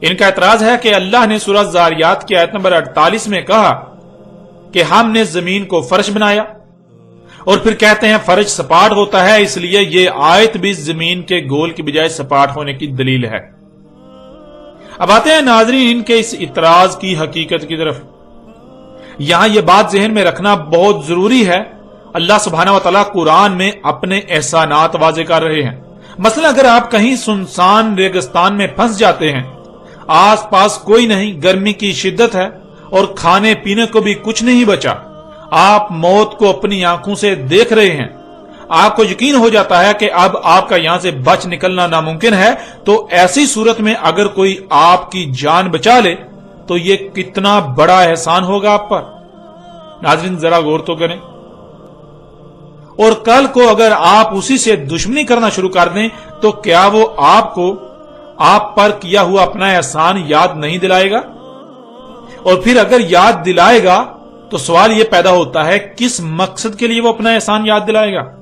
इनका एतराज है कि अल्लाह ने सूरह ज़ारियात की आयत नंबर 48 में कहा कि हमने जमीन को फर्श बनाया, और फिर कहते हैं फर्श सपाट होता है, इसलिए ये आयत भी जमीन के गोल की बजाय सपाट होने की दलील है। अब आते हैं नाज़रीन इनके इस इतराज की हकीकत की तरफ। यहां यह बात जहन में रखना बहुत जरूरी है, अल्लाह सुब्हानहू व तआला कुरान में अपने एहसानात वाज़े कर रहे हैं। मसलन अगर आप कहीं सुनसान रेगिस्तान में फंस जाते हैं, आस पास कोई नहीं, गर्मी की शिद्दत है और खाने पीने को भी कुछ नहीं बचा, आप मौत को अपनी आंखों से देख रहे हैं, आपको यकीन हो जाता है कि अब आपका यहां से बच निकलना नामुमकिन है, तो ऐसी सूरत में अगर कोई आपकी जान बचा ले तो ये कितना बड़ा एहसान होगा आप पर। नाज़रीन जरा गौर तो करें। और कल को अगर आप उसी से दुश्मनी करना शुरू कर दें तो क्या वो आपको आप पर किया हुआ अपना एहसान याद नहीं दिलाएगा? और फिर अगर याद दिलाएगा तो सवाल यह पैदा होता है किस मकसद के लिए वो अपना एहसान याद दिलाएगा?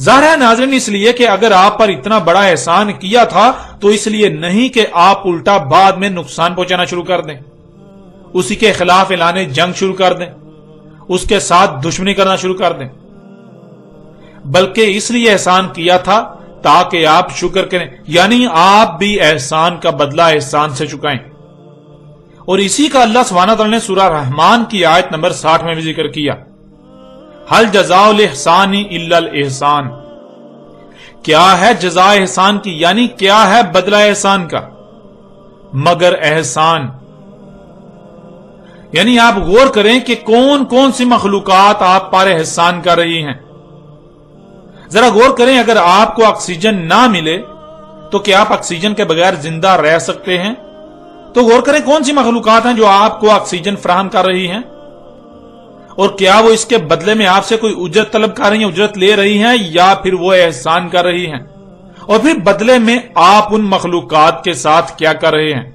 जाहिर है नाज़रीन इसलिए कि अगर आप पर इतना बड़ा एहसान किया था तो इसलिए नहीं कि आप उल्टा बाद में नुकसान पहुंचाना शुरू कर दें, उसी के खिलाफ ऐलाने जंग शुरू कर दें, उसके साथ दुश्मनी करना शुरू कर दें, बल्कि इसलिए एहसान किया था ताकि आप शुक्र करें, यानी आप भी एहसान का बदला एहसान से चुकाएं। और इसी का अल्लाह सुब्हानहू व तआला ने सूरह रहमान की आयत नंबर 60 में भी जिक्र किया, हल जज़ाउल इहसानी इल्लल इहसान। क्या है जज़ा एहसान की, यानी क्या है बदला एहसान का, मगर एहसान। यानी आप गौर करें कि कौन कौन सी मखलूकात आप पर एहसान कर रही हैं। जरा गौर करें, अगर आपको ऑक्सीजन ना मिले तो क्या आप ऑक्सीजन के बगैर जिंदा रह सकते हैं? तो गौर करें कौन सी मखलूकात हैं जो आपको ऑक्सीजन फराहम कर रही हैं, और क्या वो इसके बदले में आपसे कोई उजरत तलब कर रही हैं, उजरत ले रही हैं, या फिर वो एहसान कर रही हैं? और फिर बदले में आप उन मखलूकात के साथ क्या कर रहे हैं?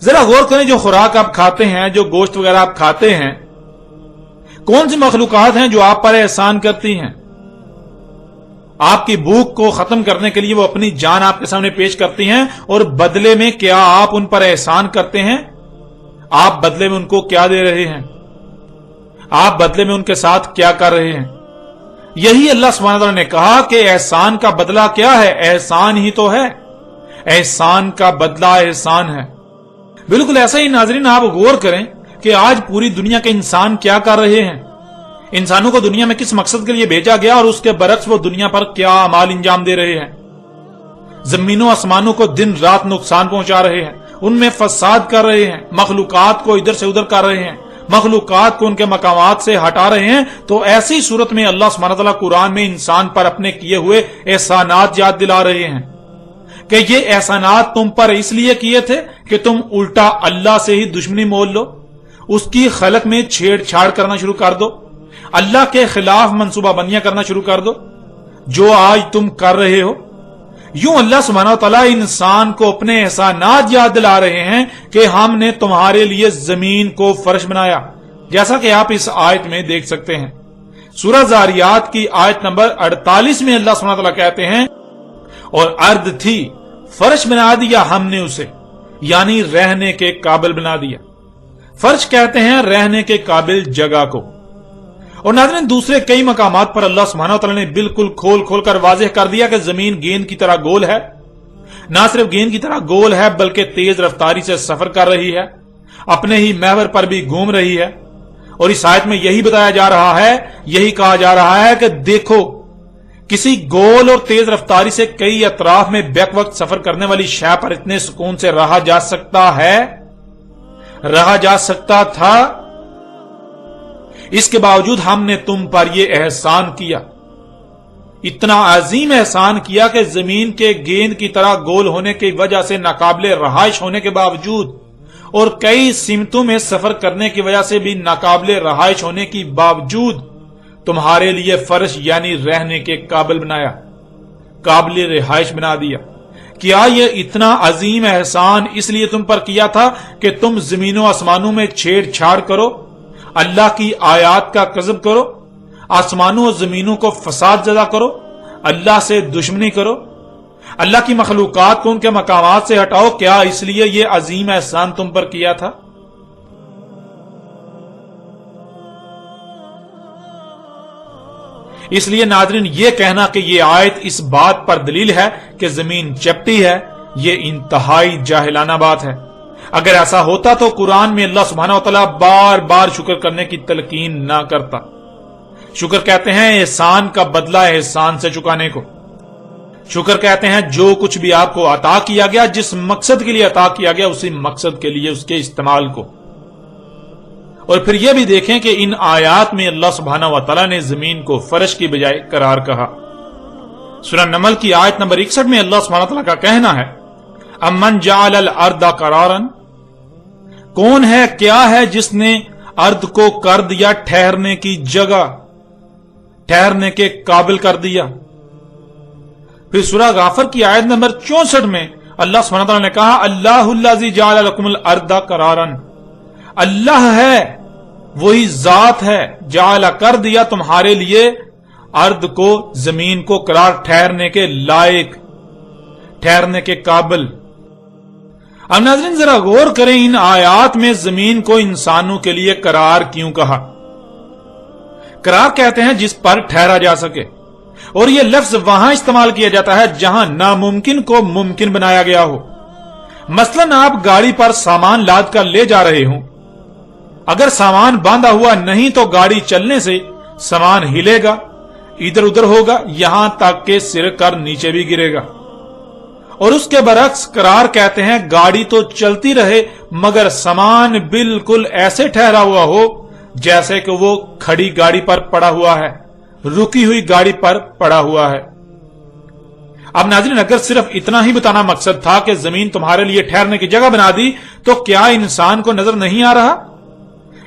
जरा गौर करें, जो खुराक आप खाते हैं, जो गोश्त वगैरह आप खाते हैं, कौन सी मखलूकात हैं जो आप पर एहसान करती हैं? आपकी भूख को खत्म करने के लिए वो अपनी जान आपके सामने पेश करती हैं, और बदले में क्या आप उन पर एहसान करते हैं? आप बदले में उनको क्या दे रहे हैं? आप बदले में उनके साथ क्या कर रहे हैं? यही अल्लाह सुब्हानहू व तआला ने कहा कि एहसान का बदला क्या है? एहसान ही तो है, एहसान का बदला एहसान है। बिल्कुल ऐसा ही नाज़रीन आप गौर करें कि आज पूरी दुनिया के इंसान क्या कर रहे हैं, इंसानों को दुनिया में किस मकसद के लिए भेजा गया और उसके बरक्स वो दुनिया पर क्या अमाल इंजाम दे रहे हैं। जमीनों आसमानों को दिन रात नुकसान पहुंचा रहे हैं, उनमें फसाद कर रहे हैं, मखलूकात को इधर से उधर कर रहे हैं, मखलूकात को उनके मकामात से हटा रहे हैं। तो ऐसी सूरत में अल्लाह सुब्हानहू व तआला कुरान में इंसान पर अपने किए हुए एहसानात याद दिला रहे हैं कि ये एहसानात तुम पर इसलिए किए थे कि तुम उल्टा अल्लाह से ही दुश्मनी मोल लो, उसकी खलक में छेड़छाड़ करना शुरू कर दो, अल्लाह के खिलाफ मंसूबाबंदियां करना शुरू कर दो, जो आज तुम कर रहे हो। यूं अल्लाह सुब्हानहू व तआला इंसान को अपने एहसानात याद दिला रहे हैं कि हमने तुम्हारे लिए जमीन को फर्श बनाया, जैसा कि आप इस आयत में देख सकते हैं। सूरह ज़ारियात की आयत नंबर 48 में अल्लाह सुब्हानहू व तआला कहते हैं, और अर्द थी फर्श बना दिया हमने उसे, यानी रहने के काबिल बना दिया। फर्श कहते हैं रहने के काबिल जगह को। और नाज़रीन दूसरे कई मकामात पर अल्लाह सुब्हानहू व तआला ने बिल्कुल खोल खोल कर वाज़ेह कर दिया कि जमीन गेंद की तरह गोल है। ना सिर्फ गेंद की तरह गोल है बल्कि तेज रफ्तारी से सफर कर रही है, अपने ही महवर पर भी घूम रही है। और इस आयत में यही बताया जा रहा है, यही कहा जा रहा है कि देखो किसी गोल और तेज रफ्तारी से कई अतराफ में बैक वक्त सफर करने वाली शय पर इतने सुकून से रहा जा सकता है, रहा जा सकता था। इसके बावजूद हमने तुम पर यह एहसान किया, इतना अजीम एहसान किया कि जमीन के गेंद की तरह गोल होने की वजह से नाकाबिले रहाइश होने के बावजूद और कई सिमतों में सफर करने की वजह से भी नाकाबिले रहाइश होने के बावजूद तुम्हारे लिए फर्श यानी रहने के काबिल बनाया, काबिल रिहाइश बना दिया। क्या यह इतना अजीम एहसान इसलिए तुम पर किया था कि तुम जमीनों आसमानों में छेड़छाड़ करो, अल्लाह की आयात का कज़ब करो, आसमानों और जमीनों को फसाद ज़दा करो, अल्लाह से दुश्मनी करो? اللہ کی مخلوقات کو ان کے مقامات سے ہٹاؤ، کیا اس لیے یہ عظیم احسان تم پر کیا تھا؟ اس لیے ناظرین، یہ کہنا کہ یہ آیت اس بات پر دلیل ہے کہ زمین چپٹی ہے، یہ انتہائی جاہلانہ بات ہے۔ اگر ایسا ہوتا تو قرآن میں اللہ سبحانہ وتعالی بار بار شکر کرنے کی تلقین نہ کرتا۔ شکر کہتے ہیں احسان کا بدلہ احسان سے چکانے کو۔ شکر کہتے ہیں جو کچھ بھی آپ کو عطا کیا گیا، جس مقصد کے لیے عطا کیا گیا، اسی مقصد کے لیے اس کے استعمال کو۔ اور پھر یہ بھی دیکھیں کہ ان آیات میں اللہ سبحانہ وتعالی نے زمین کو فرش کی بجائے قرار کہا۔ سورہ نمل کی آیت نمبر 61 میں اللہ سبحانہ وتعالی کا کہنا ہے، امن جعل الارض قرارا، کون ہے، کیا ہے جس نے ارض کو کر دیا ٹھہرنے کی جگہ، ٹھہرنے کے قابل کر دیا۔ پھر سورہ غافر کی آیت نمبر 64 میں اللہ سبحانہ وتعالی نے کہا، اللہ الذی جعل لکم الارض قرارا، اللہ ہے، وہی ذات ہے، جعل کر دیا تمہارے لیے ارض کو، زمین کو قرار، ٹھہرنے کے لائق، ٹھہرنے کے قابل۔ اب ناظرین ذرا غور کریں، ان آیات میں زمین کو انسانوں کے لیے قرار کیوں کہا؟ قرار کہتے ہیں جس پر ٹھہرا جا سکے، اور یہ لفظ وہاں استعمال کیا جاتا ہے جہاں ناممکن کو ممکن بنایا گیا ہو۔ مثلاً آپ گاڑی پر سامان لاد کر لے جا رہے ہوں، اگر سامان باندھا ہوا نہیں تو گاڑی چلنے سے سامان ہلے گا، ادھر ادھر ہوگا، یہاں تک کہ سر کر نیچے بھی گرے گا۔ اور اس کے برعکس قرار کہتے ہیں گاڑی تو چلتی رہے مگر سامان بالکل ایسے ٹھہرا ہوا ہو جیسے کہ وہ کھڑی گاڑی پر پڑا ہوا ہے، رکی ہوئی گاڑی پر پڑا ہوا ہے۔ اب ناظرین اگر صرف اتنا ہی بتانا مقصد تھا کہ زمین تمہارے لیے ٹھہرنے کی جگہ بنا دی، تو کیا انسان کو نظر نہیں آ رہا؟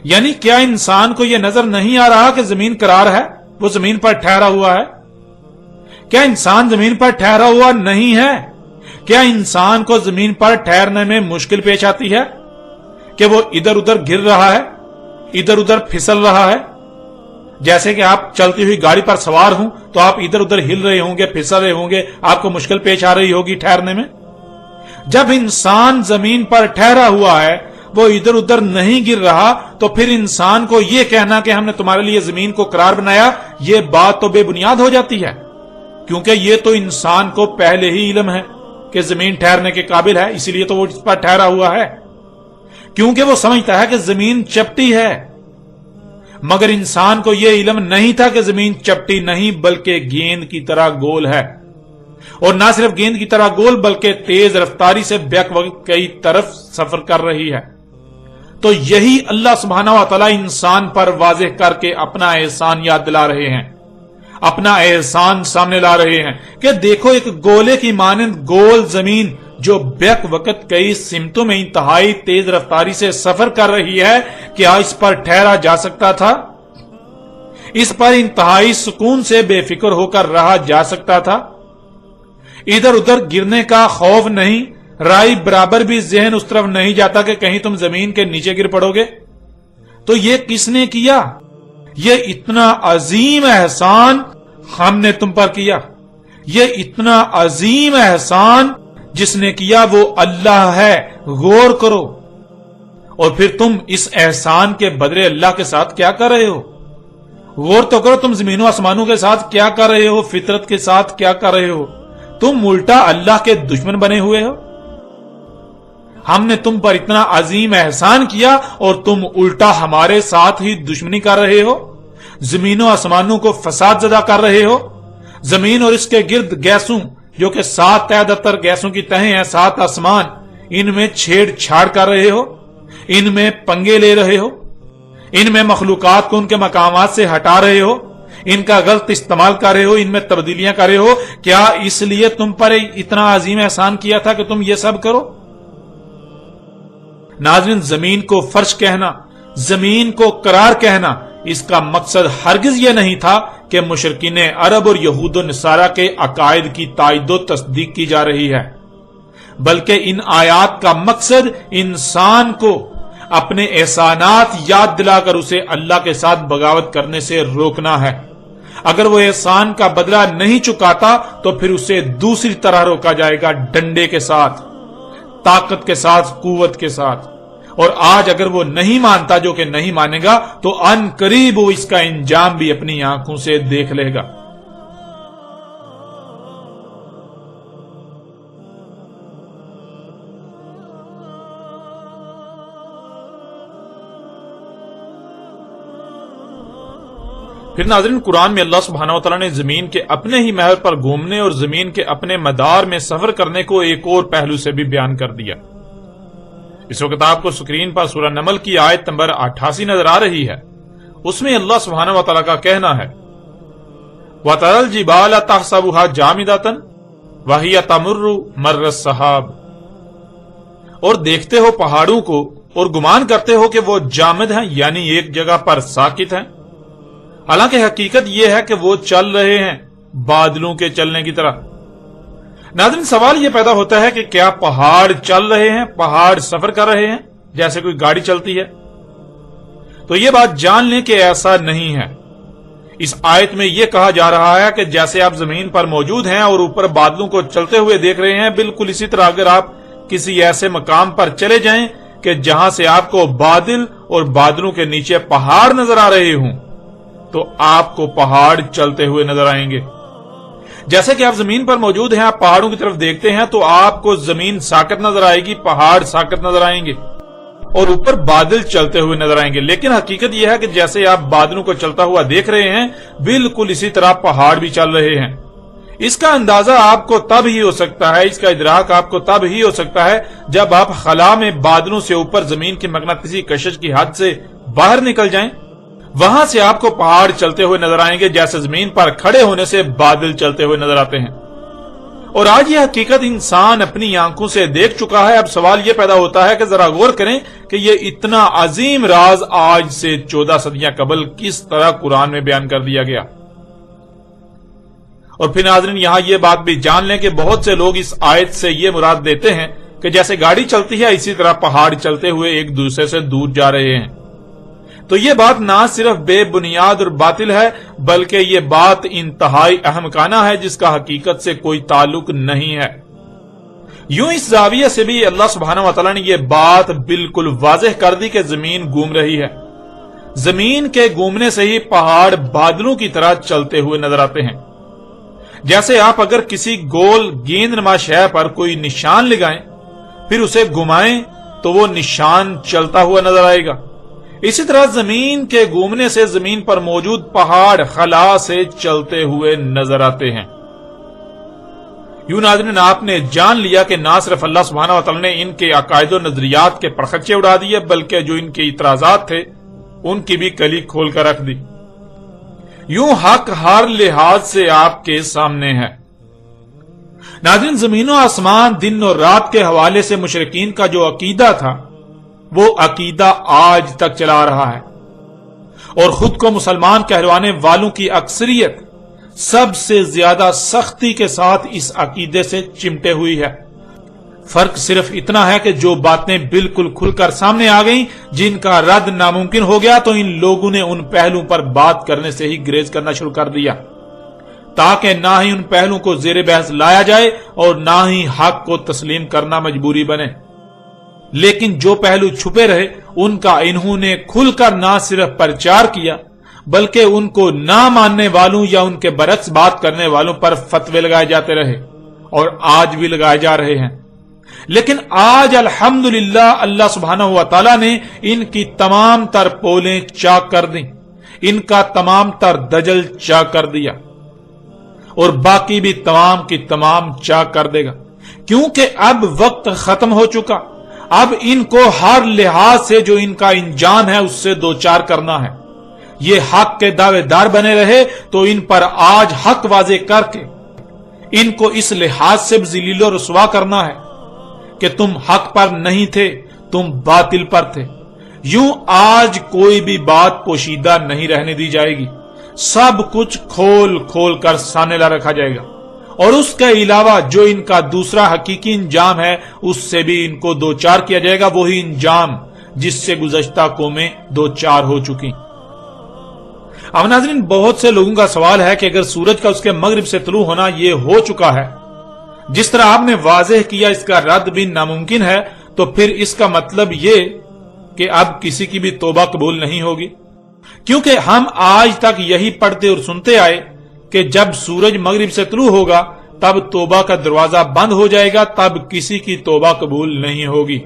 یعنی کیا انسان کو یہ نظر نہیں آ رہا کہ زمین قرار ہے، وہ زمین پر ٹھہرا ہوا ہے؟ کیا انسان زمین پر ٹھہرا ہوا نہیں ہے؟ کیا انسان کو زمین پر ٹھہرنے میں مشکل پیش آتی ہے کہ وہ ادھر ادھر گر رہا ہے، ادھر ادھر پھسل رہا ہے؟ جیسے کہ آپ چلتی ہوئی گاڑی پر سوار ہوں تو آپ ادھر ادھر ہل رہے ہوں گے، پھسل رہے ہوں گے، آپ کو مشکل پیش آ رہی ہوگی ٹھہرنے میں۔ جب انسان زمین پر ٹھہرا ہوا ہے، وہ ادھر ادھر نہیں گر رہا، تو پھر انسان کو یہ کہنا کہ ہم نے تمہارے لیے زمین کو قرار بنایا، یہ بات تو بے بنیاد ہو جاتی ہے، کیونکہ یہ تو انسان کو پہلے ہی علم ہے کہ زمین ٹھہرنے کے قابل ہے، اسی لیے تو وہ اس پر ٹھہرا ہوا ہے، کیونکہ وہ سمجھتا ہے کہ زمین چپٹی ہے۔ مگر انسان کو یہ علم نہیں تھا کہ زمین چپٹی نہیں بلکہ گیند کی طرح گول ہے، اور نہ صرف گیند کی طرح گول بلکہ تیز رفتاری سے بیک وقت کئی طرف سفر کر رہی ہے۔ تو یہی اللہ سبحانہ و تعالی انسان پر واضح کر کے اپنا احسان یاد دلا رہے ہیں، اپنا احسان سامنے لا رہے ہیں کہ دیکھو ایک گولے کی مانند گول زمین جو بیک وقت کئی سمتوں میں انتہائی تیز رفتاری سے سفر کر رہی ہے، کیا اس پر ٹھہرا جا سکتا تھا؟ اس پر انتہائی سکون سے بے فکر ہو کر رہا جا سکتا تھا؟ ادھر ادھر گرنے کا خوف نہیں، رائی برابر بھی ذہن اس طرف نہیں جاتا کہ کہیں تم زمین کے نیچے گر پڑو گے؟ تو یہ کس نے کیا؟ یہ اتنا عظیم احسان ہم نے تم پر کیا، یہ اتنا عظیم احسان جس نے کیا وہ اللہ ہے، غور کرو۔ اور پھر تم اس احسان کے بدلے اللہ کے ساتھ کیا کر رہے ہو؟ غور تو کرو، تم زمین و آسمانوں کے ساتھ کیا کر رہے ہو، فطرت کے ساتھ کیا کر رہے ہو؟ تم الٹا اللہ کے دشمن بنے ہوئے ہو۔ ہم نے تم پر اتنا عظیم احسان کیا اور تم الٹا ہمارے ساتھ ہی دشمنی کر رہے ہو، زمین و آسمانوں کو فساد زدہ کر رہے ہو، زمین اور اس کے گرد گیسوں جو کہ 7 تہ دفتر گیسوں کی تہیں ہیں، 7 آسمان، ان میں چھیڑ چھاڑ کر رہے ہو، ان میں پنگے لے رہے ہو، ان میں مخلوقات کو ان کے مقامات سے ہٹا رہے ہو، ان کا غلط استعمال کر رہے ہو، ان میں تبدیلیاں کر رہے ہو۔ کیا اس لیے تم پر اتنا عظیم احسان کیا تھا کہ تم یہ سب کرو؟ ناظرین زمین کو فرش کہنا، زمین کو قرار کہنا، اس کا مقصد ہرگز یہ نہیں تھا کہ مشرکین عرب اور یہود و نصارہ کے عقائد کی تائید و تصدیق کی جا رہی ہے، بلکہ ان آیات کا مقصد انسان کو اپنے احسانات یاد دلا کر اسے اللہ کے ساتھ بغاوت کرنے سے روکنا ہے، اگر وہ احسان کا بدلہ نہیں چکاتا تو پھر اسے دوسری طرح روکا جائے گا، ڈنڈے کے ساتھ، طاقت کے ساتھ، قوت کے ساتھ۔ اور آج اگر وہ نہیں مانتا، جو کہ نہیں مانے گا، تو ان قریب وہ اس کا انجام بھی اپنی آنکھوں سے دیکھ لے گا۔ پھر ناظرین، قرآن میں اللہ سبحانہ و تعالیٰ نے زمین کے اپنے ہی محور پر گھومنے اور زمین کے اپنے مدار میں سفر کرنے کو ایک اور پہلو سے بھی بیان کر دیا۔ اس وقت آپ کو سکرین پر سورہ نمل کی آیت نمبر 88 نظر آ رہی ہے۔ اس میں اللہ سبحانہ و تعالیٰ کا کہنا ہے، وَتَرَى الْجِبَالَ تَحْسَبُهَا جَامِدَةً وَهِيَ تَمُرُّ مَرَّ السَّحَابِ، اور دیکھتے ہو پہاڑوں کو اور گمان کرتے ہو کہ وہ جامد ہیں، یعنی ایک جگہ پر ساکت ہیں، حالانکہ حقیقت یہ ہے کہ وہ چل رہے ہیں بادلوں کے چلنے کی طرح۔ ناظرین، سوال یہ پیدا ہوتا ہے کہ کیا پہاڑ چل رہے ہیں، پہاڑ سفر کر رہے ہیں جیسے کوئی گاڑی چلتی ہے؟ تو یہ بات جان لیں کہ ایسا نہیں ہے۔ اس آیت میں یہ کہا جا رہا ہے کہ جیسے آپ زمین پر موجود ہیں اور اوپر بادلوں کو چلتے ہوئے دیکھ رہے ہیں، بالکل اسی طرح اگر آپ کسی ایسے مقام پر چلے جائیں کہ جہاں سے آپ کو بادل اور بادلوں کے نیچے پہاڑ نظر آ رہے ہوں، تو آپ کو پہاڑ چلتے ہوئے نظر آئیں گے۔ جیسے کہ آپ زمین پر موجود ہیں، آپ پہاڑوں کی طرف دیکھتے ہیں تو آپ کو زمین ساکت نظر آئے گی، پہاڑ ساکت نظر آئیں گے، اور اوپر بادل چلتے ہوئے نظر آئیں گے۔ لیکن حقیقت یہ ہے کہ جیسے آپ بادلوں کو چلتا ہوا دیکھ رہے ہیں، بالکل اسی طرح پہاڑ بھی چل رہے ہیں۔ اس کا اندازہ آپ کو تب ہی ہو سکتا ہے، اس کا ادراک آپ کو تب ہی ہو سکتا ہے جب آپ خلا میں بادلوں سے اوپر زمین کی مغناطیسی کشش کی حد سے باہر نکل جائیں، وہاں سے آپ کو پہاڑ چلتے ہوئے نظر آئیں گے، جیسے زمین پر کھڑے ہونے سے بادل چلتے ہوئے نظر آتے ہیں۔ اور آج یہ حقیقت انسان اپنی آنکھوں سے دیکھ چکا ہے۔ اب سوال یہ پیدا ہوتا ہے کہ ذرا غور کریں کہ یہ اتنا عظیم راز آج سے 14 صدیاں قبل کس طرح قرآن میں بیان کر دیا گیا۔ اور پھر ناظرین، یہاں یہ بات بھی جان لیں کہ بہت سے لوگ اس آیت سے یہ مراد دیتے ہیں کہ جیسے گاڑی چلتی ہے اسی طرح پہاڑ چلتے ہوئے ایک دوسرے سے دور جا رہے ہیں۔ تو یہ بات نہ صرف بے بنیاد اور باطل ہے، بلکہ یہ بات انتہائی احمقانہ ہے جس کا حقیقت سے کوئی تعلق نہیں ہے۔ یوں اس زاویے سے بھی اللہ سبحانہ و تعالیٰ نے یہ بات بالکل واضح کر دی کہ زمین گھوم رہی ہے۔ زمین کے گھومنے سے ہی پہاڑ بادلوں کی طرح چلتے ہوئے نظر آتے ہیں۔ جیسے آپ اگر کسی گول گیند نما شے پر کوئی نشان لگائیں، پھر اسے گھمائیں تو وہ نشان چلتا ہوا نظر آئے گا۔ اسی طرح زمین کے گھومنے سے زمین پر موجود پہاڑ خلا سے چلتے ہوئے نظر آتے ہیں۔ یوں ناظرین، آپ نے جان لیا کہ نہ صرف اللہ سبحانہ و تعالیٰ نے ان کے عقائد و نظریات کے پرخچے اڑا دیے، بلکہ جو ان کے اعتراضات تھے ان کی بھی کلی کھول کر رکھ دی۔ یوں حق ہر لحاظ سے آپ کے سامنے ہے۔ ناظرین، زمین و آسمان، دن اور رات کے حوالے سے مشرکین کا جو عقیدہ تھا، وہ عقیدہ آج تک چلا رہا ہے، اور خود کو مسلمان کہلوانے والوں کی اکثریت سب سے زیادہ سختی کے ساتھ اس عقیدے سے چمٹے ہوئی ہے۔ فرق صرف اتنا ہے کہ جو باتیں بالکل کھل کر سامنے آ گئیں، جن کا رد ناممکن ہو گیا، تو ان لوگوں نے ان پہلوں پر بات کرنے سے ہی گریز کرنا شروع کر دیا، تاکہ نہ ہی ان پہلوں کو زیر بحث لایا جائے اور نہ ہی حق کو تسلیم کرنا مجبوری بنے۔ لیکن جو پہلو چھپے رہے، ان کا انہوں نے کھل کر نہ صرف پرچار کیا، بلکہ ان کو نہ ماننے والوں یا ان کے برعکس بات کرنے والوں پر فتوے لگائے جاتے رہے، اور آج بھی لگائے جا رہے ہیں۔ لیکن آج الحمدللہ اللہ سبحانہ و تعالیٰ نے ان کی تمام تر پولیں چاک کر دیں، ان کا تمام تر دجل چاک کر دیا، اور باقی بھی تمام کی تمام چاک کر دے گا، کیونکہ اب وقت ختم ہو چکا۔ اب ان کو ہر لحاظ سے جو ان کا انجام ہے اس سے دوچار کرنا ہے۔ یہ حق کے دعوے دار بنے رہے تو ان پر آج حق واضح کر کے ان کو اس لحاظ سے ذلیل و رسوا کرنا ہے کہ تم حق پر نہیں تھے، تم باطل پر تھے۔ یوں آج کوئی بھی بات پوشیدہ نہیں رہنے دی جائے گی، سب کچھ کھول کھول کر سامنے لا رکھا جائے گا، اور اس کے علاوہ جو ان کا دوسرا حقیقی انجام ہے اس سے بھی ان کو دوچار کیا جائے گا، وہی انجام جس سے گزشتہ قومیں دوچار ہو چکی۔ अब नाज़रीन, बहुत से लोगों का सवाल है कि अगर सूरज का उसके मगरिब से तुलू होना ये हो चुका है, जिस तरह आपने वाज़ेह किया इसका रद्द भी नामुमकिन है, तो फिर इसका मतलब ये कि अब किसी की भी तौबा कबूल नहीं होगी। क्योंकि हम आज तक यही पढ़ते और सुनते आए कि जब सूरज मगरिब से तुलू होगा तब तौबा का दरवाजा बंद हो जाएगा, तब किसी की तौबा कबूल नहीं होगी।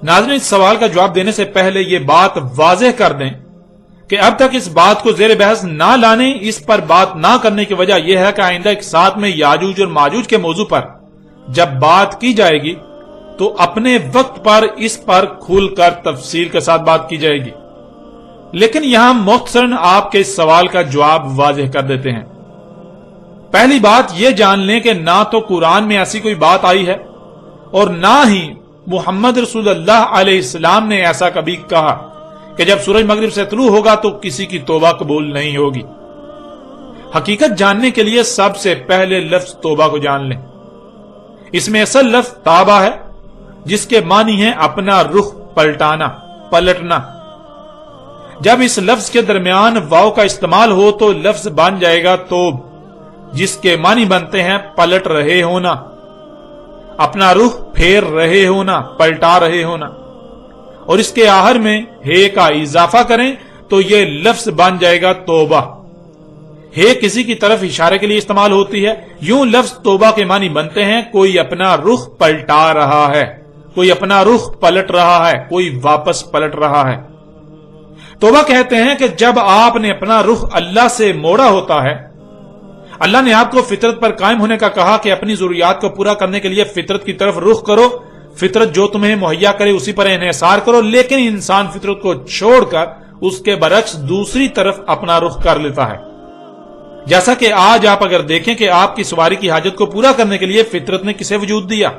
नाज़रीन, इस सवाल का जवाब देने से पहले ये बात वाज़ेह कर दें कि अब तक इस बात को ज़ेर बहस ना लाने, इस पर बात ना करने की वजह यह है कि आइंदा एक साथ में याजूज और माजूज के मौजू पर जब बात की जाएगी तो अपने वक्त पर इस पर खुलकर तफसील के साथ बात की जाएगी। लेकिन यहां मुख्तसरन आपके इस सवाल का जवाब वाज़ेह कर देते हैं। पहली बात यह जान लें कि ना तो कुरान में ऐसी कोई बात आई है और ना ही मुहम्मद रसूलुल्लाह अलैहिस्सलाम ने ऐसा कभी कहा कि जब सूरज मगरिब से तुलू होगा तो किसी की तौबा कबूल नहीं होगी। हकीकत जानने के लिए सबसे पहले लफ्ज तौबा को जान लें। इसमें असल लफ्ज ताबा है, जिसके मानी है अपना रुख पलटाना, पलटना। जब इस लफ्ज के दरमियान वाव का इस्तेमाल हो तो लफ्ज बन जाएगा तौब, जिसके मानी बनते हैं पलट रहे होना, अपना रुख फेर रहे होना, पलटा रहे होना। और इसके आखिर में हे का इजाफा करें तो यह लफ्ज बन जाएगा तौबा। हे किसी की तरफ इशारे के लिए इस्तेमाल होती है। यूं लफ्ज तौबा के मानी बनते हैं कोई अपना रुख पलटा रहा है, कोई अपना रुख पलट रहा है, कोई वापस पलट रहा है। तौबा कहते हैं कि जब आपने अपना रुख अल्लाह से मोड़ा होता है। अल्लाह ने आपको फितरत पर कायम होने का कहा कि अपनी जरूरियात को पूरा करने के लिए फितरत की तरफ रुख करो, फितरत जो तुम्हें मुहैया करे उसी पर इन्हिसार करो। लेकिन इंसान फितरत को छोड़कर उसके बरक्स दूसरी तरफ अपना रुख कर लेता है। जैसा कि आज आप अगर देखें कि आपकी सवारी की हाजत को पूरा करने के लिए फितरत ने किसे वजूद दिया,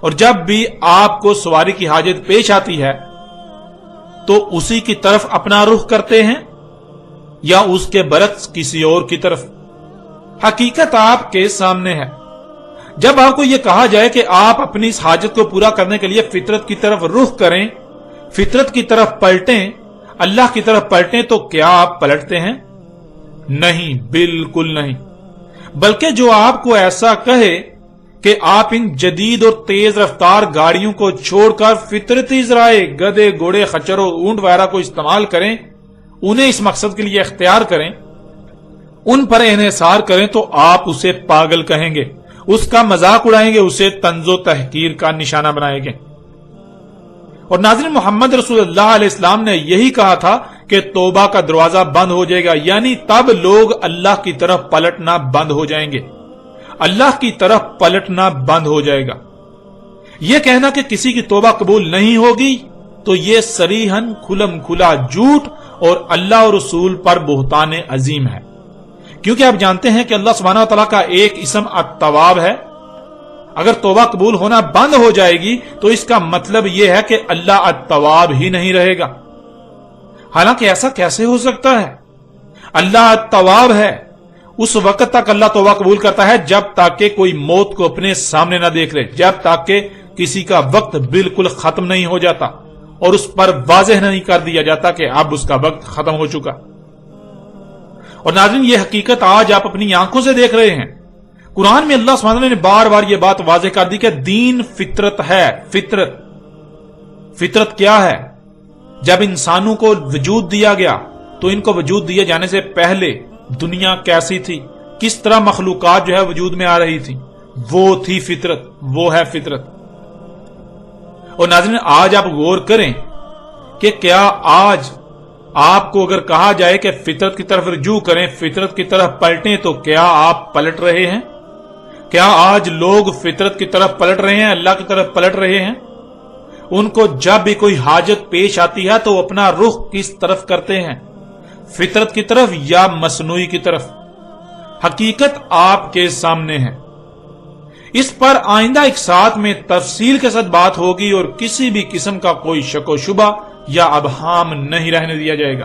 और जब भी आपको सवारी की हाजत पेश आती है तो उसी की तरफ अपना रुख करते हैं या उसके बरक्स किसी और की तरफ। हकीकत आपके सामने है। जब आपको यह कहा जाए कि आप अपनी इस हाजत को पूरा करने के लिए फितरत की तरफ रुख करें, फितरत की तरफ पलटें, अल्लाह की तरफ पलटें, तो क्या आप पलटते हैं? नहीं, बिल्कुल नहीं। बल्कि जो आपको ऐसा कहे कि आप इन जदीद और तेज रफ्तार गाड़ियों को छोड़कर फितरती जराए गधे, घोड़े, खच्चरों, ऊंट वगैरह को इस्तेमाल करें, उन्हें इस मकसद के लिए इख्तियार करें, उन पर इन्हिसार करें, तो आप उसे पागल कहेंगे, उसका मजाक उड़ाएंगे, उसे तंजो तहकीर का निशाना बनाएंगे। और नाज़रीन, मोहम्मद रसूलुल्लाह अलैहिस्सलाम ने यही कहा था कि तौबा का दरवाजा बंद हो जाएगा, यानी तब लोग अल्लाह की तरफ पलटना बंद हो जाएंगे, अल्लाह की तरफ पलटना बंद हो जाएगा। यह कहना कि किसी की तौबा कबूल नहीं होगी तो यह सरीहन खुलम खुला झूठ और अल्लाह और रसूल पर बुहतान अजीम है। क्योंकि आप जानते हैं कि अल्लाह सुब्हानहू व तआला का एक इस्म अत-तवाब है। अगर तौबा कबूल होना बंद हो जाएगी तो इसका मतलब यह है कि अल्लाह अत-तवाब ही नहीं रहेगा। हालांकि ऐसा कैसे हो सकता है? अल्लाह अत-तवाब है। उस वक्त तक अल्लाह तौबा कबूल करता है जब तक कि कोई मौत को अपने सामने ना देख ले, जब तक कि किसी का वक्त बिल्कुल खत्म नहीं हो जाता और उस पर वाज़ेह नहीं कर दिया जाता कि अब उसका वक्त खत्म हो चुका। और नाज़रीन, ये हकीकत आज आप अपनी आंखों से देख रहे हैं। कुरान में अल्लाह सुब्हानहू ने बार बार यह बात वाज़ेह कर दी कि दीन फितरत है। फितरत क्या है? जब इंसानों को वजूद दिया गया तो इनको वजूद दिए जाने से पहले दुनिया कैसी थी, किस तरह मखलूकात जो है वजूद में आ रही थी, वो थी फितरत, वो है फितरत। और नाज़रीन, आज आप गौर करें कि क्या आज आपको अगर कहा जाए कि फितरत की तरफ रुजू करें, फितरत की तरफ पलटें, तो क्या आप पलट रहे हैं? क्या आज लोग फितरत की तरफ पलट रहे हैं, अल्लाह की तरफ पलट रहे हैं? उनको जब भी कोई हाजत पेश आती है तो अपना रुख किस तरफ करते हैं, फितरत की तरफ या मसनूई की तरफ? हकीकत आपके सामने है। इस पर आइंदा एक साथ में तफसील के साथ बात होगी और किसी भी किस्म का कोई शक व शुबा या अबहाम नहीं रहने दिया जाएगा।